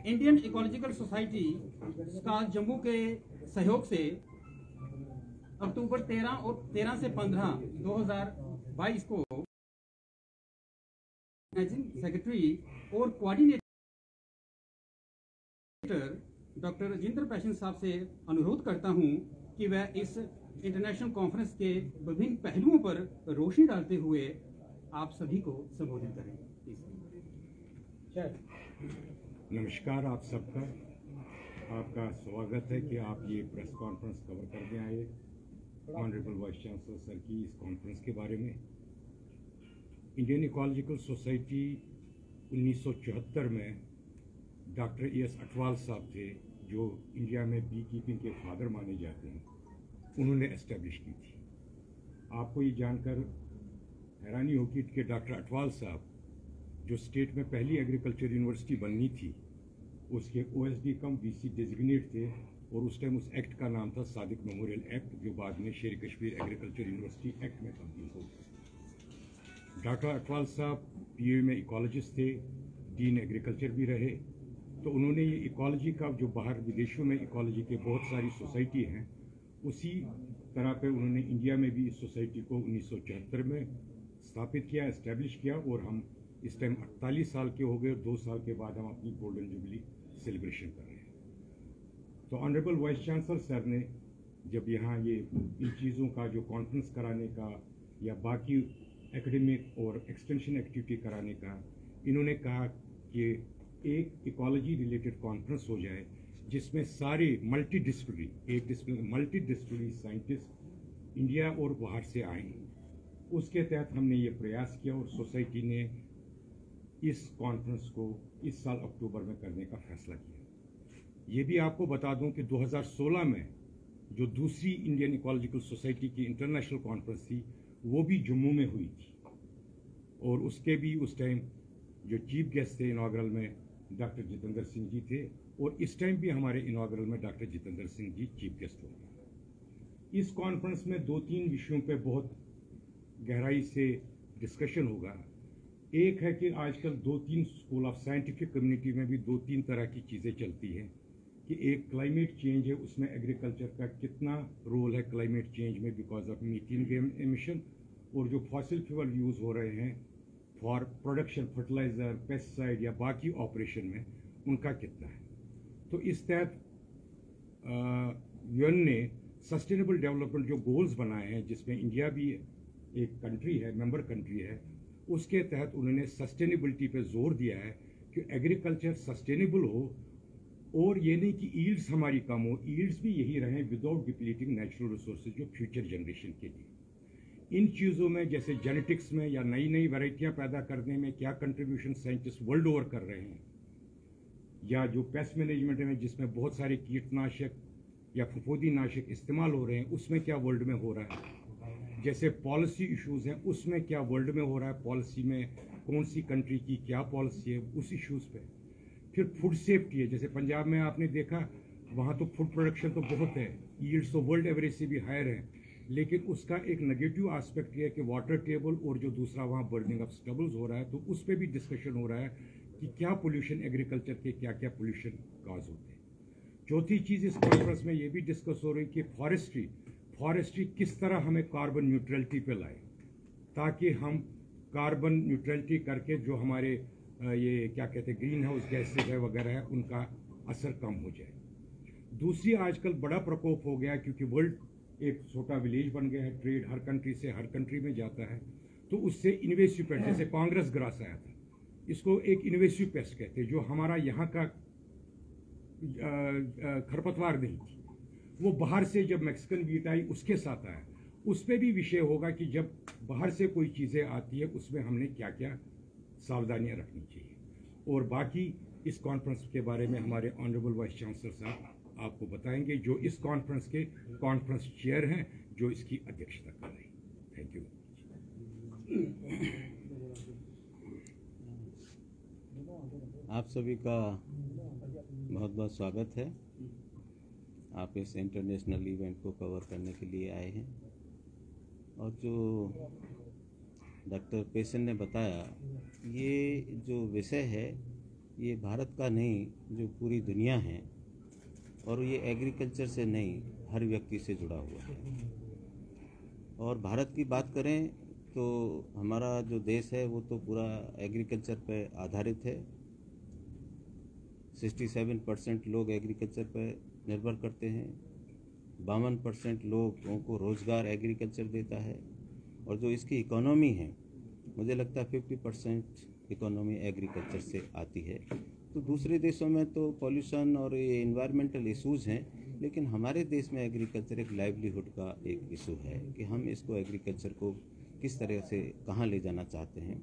Indian ecological society का जम्मू के सहयोग से अक्टूबर 13 से 15 2022 को सेक्रेटरी और कोऑर्डिनेटर डॉक्टर राजेंद्र पैशन साहब से अनुरोध करता हूं कि वह इस इंटरनेशनल कॉन्फ्रेंस के विभिन्न पहलुओं पर रोशनी डालते हुए आप सभी को संबोधित करें। नमस्कार आप सबका, आपका स्वागत है कि आप ये प्रेस कॉन्फ्रेंस कवर करने आए ऑनरेबल वाइस चांसलर सर की इस कॉन्फ्रेंस के बारे में। इंडियन इकोलॉजिकल सोसाइटी 1974 में डॉक्टर ES अटवाल साहब थे, जो इंडिया में बी कीपिंग के फादर माने जाते हैं, उन्होंने एस्टेब्लिश की थी। आपको ये जानकर हैरानी होगी कि डॉक्टर अटवाल साहब, जो स्टेट में पहली एग्रीकल्चर यूनिवर्सिटी बननी थी, उसके OSD कम VC डेजिग्नेट थे और उस टाइम उस एक्ट का नाम था सादिक मेमोरियल एक्ट, जो बाद में शेर कश्मीर एग्रीकल्चर यूनिवर्सिटी एक्ट में तब्दील हो गया। डॉक्टर अटवाल साहब PU में इकोलॉजिस्ट थे, डीन एग्रीकल्चर भी रहे। तो उन्होंने ये इकोलॉजी का, जो बाहर विदेशों में इकोलॉजी के बहुत सारी सोसाइटी हैं, उसी तरह पे उन्होंने इंडिया में भी इस सोसाइटी को 1974 में स्थापित किया, एस्टेब्लिश किया। और हम इस टाइम 48 साल के हो गए, 2 साल के बाद हम अपनी गोल्डन जुबली सेलिब्रेशन कर रहे हैं। तो ऑनरेबल वाइस चांसलर सर ने जब यहाँ ये इन चीज़ों का जो कॉन्फ्रेंस कराने का या बाकी एकेडमिक और एक्सटेंशन एक्टिविटी कराने का, इन्होंने कहा कि एक इकोलॉजी रिलेटेड कॉन्फ्रेंस हो जाए जिसमें सारे मल्टी डिसिप्लिनरी साइंटिस्ट इंडिया और बाहर से आए। उसके तहत हमने ये प्रयास किया और सोसाइटी ने इस कॉन्फ्रेंस को इस साल अक्टूबर में करने का फैसला किया। ये भी आपको बता दूं कि 2016 में जो दूसरी इंडियन इकोलॉजिकल सोसाइटी की इंटरनेशनल कॉन्फ्रेंस थी, वो भी जम्मू में हुई थी और उसके भी उस टाइम जो चीफ गेस्ट थे इनॉग्रल में डॉक्टर जितेंद्र सिंह जी थे, और इस टाइम भी हमारे इनॉग्रल में doctor Jitendra Singh ji chief guest होंगे। इस कॉन्फ्रेंस में 2-3 विषयों पे बहुत गहराई से डिस्कशन होगा। एक है कि आजकल 2-3 स्कूल ऑफ साइंटिफिक कम्युनिटी में भी 2-3 तरह की चीज़ें चलती हैं कि एक क्लाइमेट चेंज है, उसमें एग्रीकल्चर का कितना रोल है क्लाइमेट चेंज में बिकॉज ऑफ मीथेन एमिशन, और जो फॉसिल फ्यूल यूज़ हो रहे हैं फॉर प्रोडक्शन फर्टिलाइज़र, पेस्टिसाइड या बाकी ऑपरेशन में, उनका कितना है। तो इस तहत UN ने सस्टेनेबल डेवलपमेंट जो गोल्स बनाए हैं, जिसमें इंडिया भी एक कंट्री है, मेंबर कंट्री है, उसके तहत उन्होंने सस्टेनेबिलिटी पे जोर दिया है कि एग्रीकल्चर सस्टेनेबल हो, और ये नहीं कि ईल्ड्स हमारी कम हो, ईल्ड्स भी यही रहें विदाउट डिप्लीटिंग नेचुरल रिसोर्सेज जो फ्यूचर जनरेशन के लिए। इन चीज़ों में जैसे जेनेटिक्स में या नई नई वैरायटियाँ पैदा करने में क्या कंट्रीब्यूशन साइंटिस्ट वर्ल्ड ओवर कर रहे हैं, या जो पेस्ट मैनेजमेंट में जिसमें बहुत सारे कीटनाशक या फफूंदी नाशक इस्तेमाल हो रहे हैं, उसमें क्या वर्ल्ड में हो रहा है। जैसे पॉलिसी इश्यूज़ हैं, उसमें क्या वर्ल्ड में हो रहा है, पॉलिसी में कौन सी कंट्री की क्या पॉलिसी है, उस इश्यूज़ पे। फिर फूड सेफ्टी है, जैसे पंजाब में आपने देखा, वहाँ तो फूड प्रोडक्शन तो बहुत है, यील्ड्स तो वर्ल्ड एवरेज से भी हायर है, लेकिन उसका एक नेगेटिव एस्पेक्ट ये है कि वाटर टेबल और जो दूसरा वहाँ बर्निंग ऑफ स्टबल्स हो रहा है, तो उस पर भी डिस्कशन हो रहा है कि क्या पोल्यूशन एग्रीकल्चर के क्या क्या पोल्यूशन काज होते हैं। चौथी चीज़ इस कॉन्फ्रेंस में ये भी डिस्कस हो रही कि फॉरेस्ट्री किस तरह हमें कार्बन न्यूट्रलिटी पे लाए, ताकि हम कार्बन न्यूट्रलिटी करके जो हमारे ये क्या कहते हैं ग्रीन हाउस गैसेज है वगैरह है, उनका असर कम हो जाए। दूसरी, आजकल बड़ा प्रकोप हो गया क्योंकि वर्ल्ड एक छोटा विलेज बन गया है, ट्रेड हर कंट्री से हर कंट्री में जाता है, तो उससे इन्वेसिव पेस्ट, जैसे कांग्रेस ग्रास आया था, इसको एक इन्वेसिव पेस्ट कहते हैं, जो हमारा यहाँ का खरपतवार नहीं थी, वो बाहर से जब मैक्सिकन वीट आई उसके साथ आया। उस पर भी विषय होगा कि जब बाहर से कोई चीज़ें आती है उसमें हमने क्या क्या सावधानियाँ रखनी चाहिए। और बाकी इस कॉन्फ्रेंस के बारे में हमारे ऑनरेबल वाइस चांसलर साहब आपको बताएंगे, जो इस कॉन्फ्रेंस के कॉन्फ्रेंस चेयर हैं, जो इसकी अध्यक्षता कर रहे हैं। Thank you. आप सभी का बहुत बहुत स्वागत है। आप इस इंटरनेशनल इवेंट को कवर करने के लिए आए हैं, और जो डॉक्टर पेशन ने बताया, ये जो विषय है ये भारत का नहीं, जो पूरी दुनिया है, और ये एग्रीकल्चर से नहीं, हर व्यक्ति से जुड़ा हुआ है। और भारत की बात करें तो हमारा जो देश है वो तो पूरा एग्रीकल्चर पर आधारित है। 67% लोग एग्रीकल्चर पर निर्भर करते हैं। 52% लोगों को रोज़गार एग्रीकल्चर देता है, और जो इसकी इकोनॉमी है, मुझे लगता है 50% इकोनॉमी एग्रीकल्चर से आती है। तो दूसरे देशों में तो पॉल्यूशन और ये इन्वायरमेंटल इश्यूज़ हैं, लेकिन हमारे देश में एग्रीकल्चर एक लाइवलीहुड का एक इशू है कि हम इसको एग्रीकल्चर को किस तरह से कहाँ ले जाना चाहते हैं।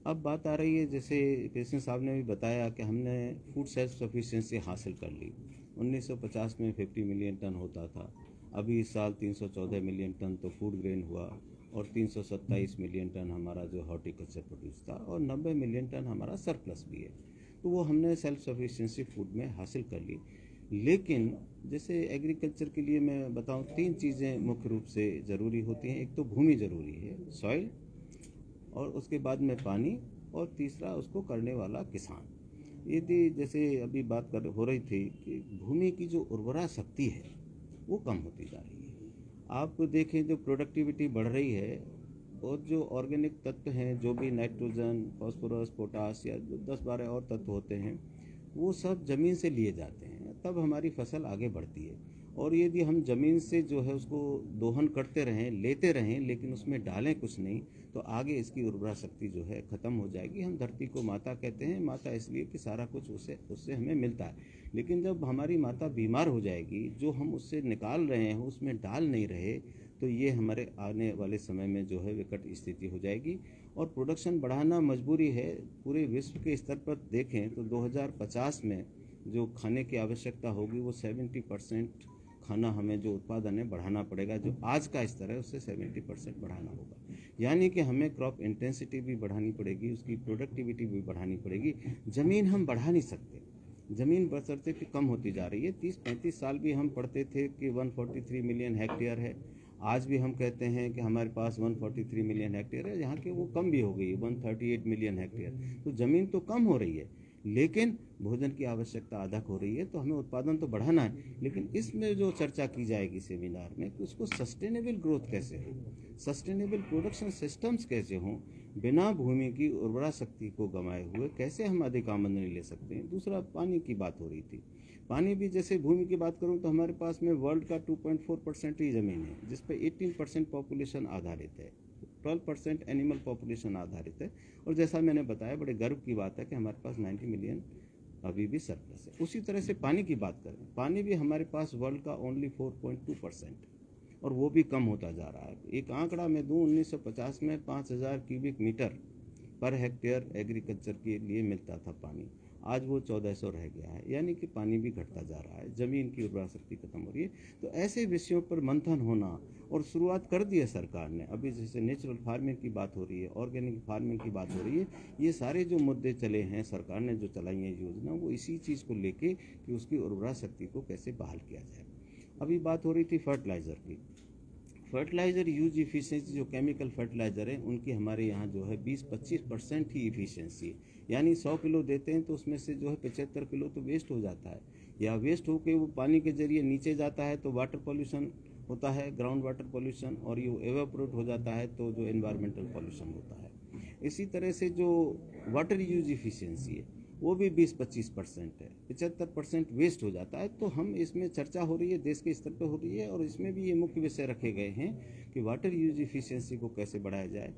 अब बात आ रही है, जैसे प्रेसिडेंट साहब ने भी बताया कि हमने फूड सेल्फ सफिशिएंसी हासिल कर ली। 1950 में 50 मिलियन टन होता था, अभी इस साल 314 मिलियन टन तो फूड ग्रेन हुआ, और 327 मिलियन टन हमारा जो हॉर्टिकल्चर प्रोड्यूस था, और 90 मिलियन टन हमारा सरप्लस भी है। तो वो हमने सेल्फ सफिशिएंसी फूड में हासिल कर ली। लेकिन जैसे एग्रीकल्चर के लिए मैं बताऊं, 3 चीज़ें मुख्य रूप से ज़रूरी होती हैं। एक तो भूमि ज़रूरी है, सॉइल, और उसके बाद में पानी, और तीसरा उसको करने वाला किसान। यदि जैसे अभी बात हो रही थी कि भूमि की जो उर्वरा शक्ति है वो कम होती जा रही है। आप देखें, जो प्रोडक्टिविटी बढ़ रही है, और जो ऑर्गेनिक तत्व हैं, जो भी नाइट्रोजन, फास्फोरस, पोटास या 10-12 और तत्व होते हैं, वो सब ज़मीन से लिए जाते हैं, तब हमारी फसल आगे बढ़ती है। और यदि हम ज़मीन से जो है उसको दोहन करते रहें, लेते रहें, लेकिन उसमें डालें कुछ नहीं, तो आगे इसकी उर्वरा शक्ति जो है ख़त्म हो जाएगी। हम धरती को माता कहते हैं, माता इसलिए कि सारा कुछ उससे हमें मिलता है। लेकिन जब हमारी माता बीमार हो जाएगी, जो हम उससे निकाल रहे हैं उसमें डाल नहीं रहे, तो ये हमारे आने वाले समय में जो है विकट स्थिति हो जाएगी। और प्रोडक्शन बढ़ाना मजबूरी है। पूरे विश्व के स्तर पर देखें तो 2050 में जो खाने की आवश्यकता होगी वो 70% खाना हमें जो उत्पादन है बढ़ाना पड़ेगा। जो आज का स्तर है उससे 70% बढ़ाना होगा। यानी कि हमें क्रॉप इंटेंसिटी भी बढ़ानी पड़ेगी, उसकी प्रोडक्टिविटी भी बढ़ानी पड़ेगी। ज़मीन हम बढ़ा नहीं सकते, ज़मीन बशर्ते कि कम होती जा रही है। 30-35 साल भी हम पढ़ते थे कि 143 मिलियन हेक्टेयर है, आज भी हम कहते हैं कि हमारे पास 143 मिलियन हेक्टेयर है, यहाँ के वो कम भी हो गई है 138 मिलियन हेक्टेयर। तो ज़मीन तो कम हो रही है, लेकिन भोजन की आवश्यकता अधिक हो रही है, तो हमें उत्पादन तो बढ़ाना है। लेकिन इसमें जो चर्चा की जाएगी सेमिनार में कि उसको सस्टेनेबल ग्रोथ कैसे हो, सस्टेनेबल प्रोडक्शन सिस्टम्स कैसे हों, बिना भूमि की उर्वरा शक्ति को गंवाए हुए कैसे हम अधिक आमदनी ले सकते हैं। दूसरा, पानी की बात हो रही थी। पानी भी, जैसे भूमि की बात करूं तो हमारे पास में वर्ल्ड का 2.4% ही ज़मीन है, जिस पर 18% पॉपुलेशन आधारित है, 12% एनिमल पॉपुलेशन आधारित है। और जैसा मैंने बताया, बड़े गर्व की बात है कि हमारे पास 90 मिलियन अभी भी सरप्लस है। उसी तरह से पानी की बात करें, पानी भी हमारे पास वर्ल्ड का ओनली 4.2%, और वो भी कम होता जा रहा है। एक आंकड़ा मैं दूं, 1950 में 5000 cubic metre per hectare agriculture के लिए मिलता था पानी, आज वो 1400 रह गया है। यानी कि पानी भी घटता जा रहा है, ज़मीन की उर्वरा शक्ति खत्म हो रही है। तो ऐसे विषयों पर मंथन होना, और शुरुआत कर दी है सरकार ने। अभी जैसे नेचुरल फार्मिंग की बात हो रही है, ऑर्गेनिक फार्मिंग की बात हो रही है, ये सारे जो मुद्दे चले हैं, सरकार ने जो चलाई है योजना, वो इसी चीज़ को लेके कि उसकी उर्वरा शक्ति को कैसे बहाल किया जाए। अभी बात हो रही थी फर्टिलाइज़र की। फर्टिलाइज़र यूज इफिशिएंसी, जो केमिकल फर्टिलाइज़र है उनकी हमारे यहाँ जो है 20-25% ही इफिशिएंसी है। यानी 100 किलो देते हैं तो उसमें से जो है 75 किलो तो वेस्ट हो जाता है, या वेस्ट होकर वो पानी के जरिए नीचे जाता है तो वाटर पॉल्यूशन होता है, ग्राउंड वाटर पॉल्यूशन, और ये एवेपोरेट हो जाता है तो जो एनवायरमेंटल पॉल्यूशन होता है। इसी तरह से जो वाटर यूज इफिशिएंसी है वो भी 20-25% है, 75% वेस्ट हो जाता है। तो हम इसमें चर्चा हो रही है, देश के स्तर पर हो रही है, और इसमें भी ये मुख्य विषय रखे गए हैं कि वाटर यूज इफिशिएंसी को कैसे बढ़ाया जाए।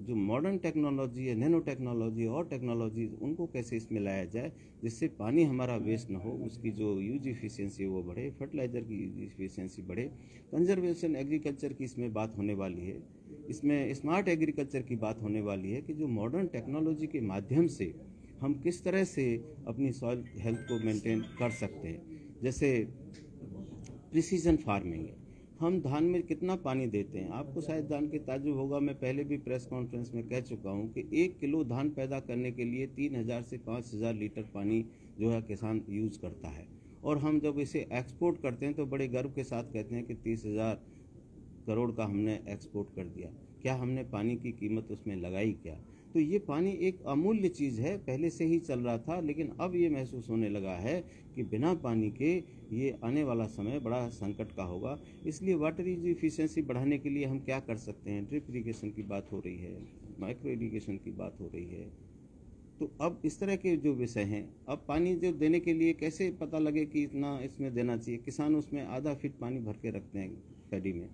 जो मॉडर्न टेक्नोलॉजी है, नैनो टेक्नोलॉजी और टेक्नोलॉजी, उनको कैसे इसमें लाया जाए जिससे पानी हमारा वेस्ट ना हो, उसकी जो यूज इफिशिएंसी वो बढ़े, फर्टिलाइज़र की यूज इफिशिएंसी बढ़े। कंजर्वेशन एग्रीकल्चर की इसमें बात होने वाली है, इसमें स्मार्ट एग्रीकल्चर की बात होने वाली है कि जो मॉडर्न टेक्नोलॉजी के माध्यम से हम किस तरह से अपनी सॉइल हेल्थ को मेंटेन कर सकते हैं। जैसे प्रिसीजन फार्मिंग है, हम धान में कितना पानी देते हैं, आपको शायद जान के ताज्जुब होगा, मैं पहले भी प्रेस कॉन्फ्रेंस में कह चुका हूं कि 1 किलो धान पैदा करने के लिए 3000 से 5000 लीटर पानी जो है किसान यूज करता है। और हम जब इसे एक्सपोर्ट करते हैं तो बड़े गर्व के साथ कहते हैं कि 30,000 करोड़ का हमने एक्सपोर्ट कर दिया। क्या हमने पानी की कीमत उसमें लगाई क्या? तो ये पानी एक अमूल्य चीज़ है, पहले से ही चल रहा था, लेकिन अब ये महसूस होने लगा है कि बिना पानी के ये आने वाला समय बड़ा संकट का होगा। इसलिए वाटर यूज इफिशिएंसी बढ़ाने के लिए हम क्या कर सकते हैं? ड्रिप इरिगेशन की बात हो रही है, माइक्रो इरिगेशन की बात हो रही है। तो अब इस तरह के जो विषय हैं, अब पानी जो देने के लिए कैसे पता लगे कि इतना इसमें देना चाहिए? किसान उसमें आधा फीट पानी भर के रखते हैं पैडी में।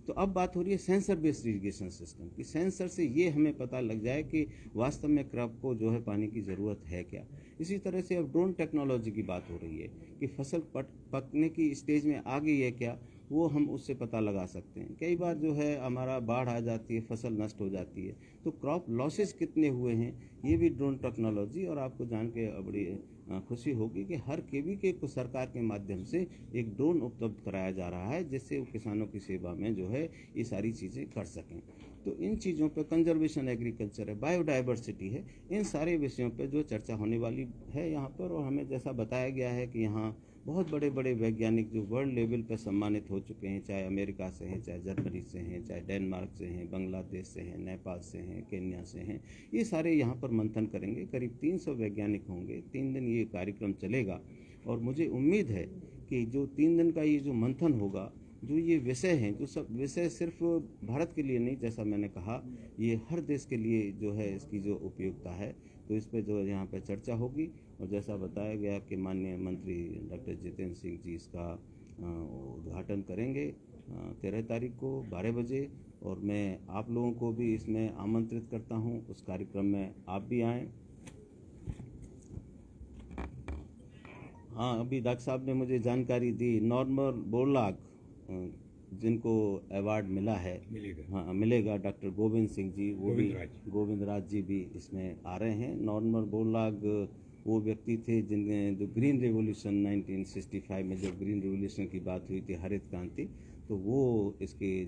तो अब बात हो रही है सेंसर बेस्ड इरिगेशन सिस्टम की। सेंसर से ये हमें पता लग जाए कि वास्तव में क्रॉप को जो है पानी की ज़रूरत है क्या। इसी तरह से अब ड्रोन टेक्नोलॉजी की बात हो रही है कि फसल पकने की स्टेज में आ गई है क्या, वो हम उससे पता लगा सकते हैं। कई बार जो है हमारा बाढ़ आ जाती है, फसल नष्ट हो जाती है, तो क्रॉप लॉसेस कितने हुए हैं ये भी ड्रोन टेक्नोलॉजी, और आपको जान के बड़ी खुशी होगी कि हर केवीके को सरकार के माध्यम से एक ड्रोन उपलब्ध कराया जा रहा है, जिससे वो किसानों की सेवा में जो है ये सारी चीज़ें कर सकें। तो इन चीज़ों पर कंजर्वेशन एग्रीकल्चर है, बायोडाइवर्सिटी है, इन सारे विषयों पर जो चर्चा होने वाली है यहाँ पर। और हमें जैसा बताया गया है कि यहाँ बहुत बड़े बड़े वैज्ञानिक जो वर्ल्ड लेवल पर सम्मानित हो चुके हैं, चाहे अमेरिका से हैं, चाहे जर्मनी से हैं, चाहे डेनमार्क से हैं, बांग्लादेश से हैं, नेपाल से हैं, केन्या से हैं, ये सारे यहाँ पर मंथन करेंगे। करीब 300 वैज्ञानिक होंगे। 3 दिन ये कार्यक्रम चलेगा और मुझे उम्मीद है कि जो 3 दिन का ये जो मंथन होगा, जो ये विषय हैं, जो सब विषय सिर्फ भारत के लिए नहीं, जैसा मैंने कहा, ये हर देश के लिए जो है इसकी जो उपयोगिता है, तो इस पर जो यहाँ पर चर्चा होगी। और जैसा बताया गया कि माननीय मंत्री डॉक्टर जितेंद्र सिंह जी इसका उद्घाटन करेंगे 13 तारीख को 12 बजे। और मैं आप लोगों को भी इसमें आमंत्रित करता हूँ, उस कार्यक्रम में आप भी आएँ। हाँ, अभी डॉक्टर साहब ने मुझे जानकारी दी, नॉर्मन बोरलॉग जिनको अवार्ड मिला है, हाँ मिलेगा, डॉक्टर गोविंद सिंह जी, वो भी गोविंद राज जी भी इसमें आ रहे हैं। नॉर्मन बोरलॉग वो व्यक्ति थे जिनने जो ग्रीन रेवोल्यूशन 1965 में जो ग्रीन रेवोल्यूशन की बात हुई थी, हरित क्रांति, तो वो इसके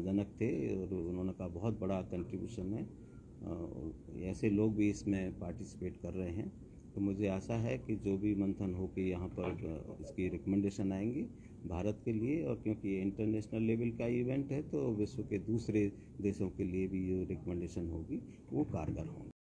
जनक थे और उन्होंने का बहुत बड़ा कंट्रीब्यूशन है। ऐसे लोग भी इसमें पार्टिसिपेट कर रहे हैं। तो मुझे आशा है कि जो भी मंथन हो के यहाँ पर इसकी रिकमेंडेशन आएंगी भारत के लिए, और क्योंकि ये इंटरनेशनल लेवल का इवेंट है तो विश्व के दूसरे देशों के लिए भी जो रिकमेंडेशन होगी वो कारगर होंगी।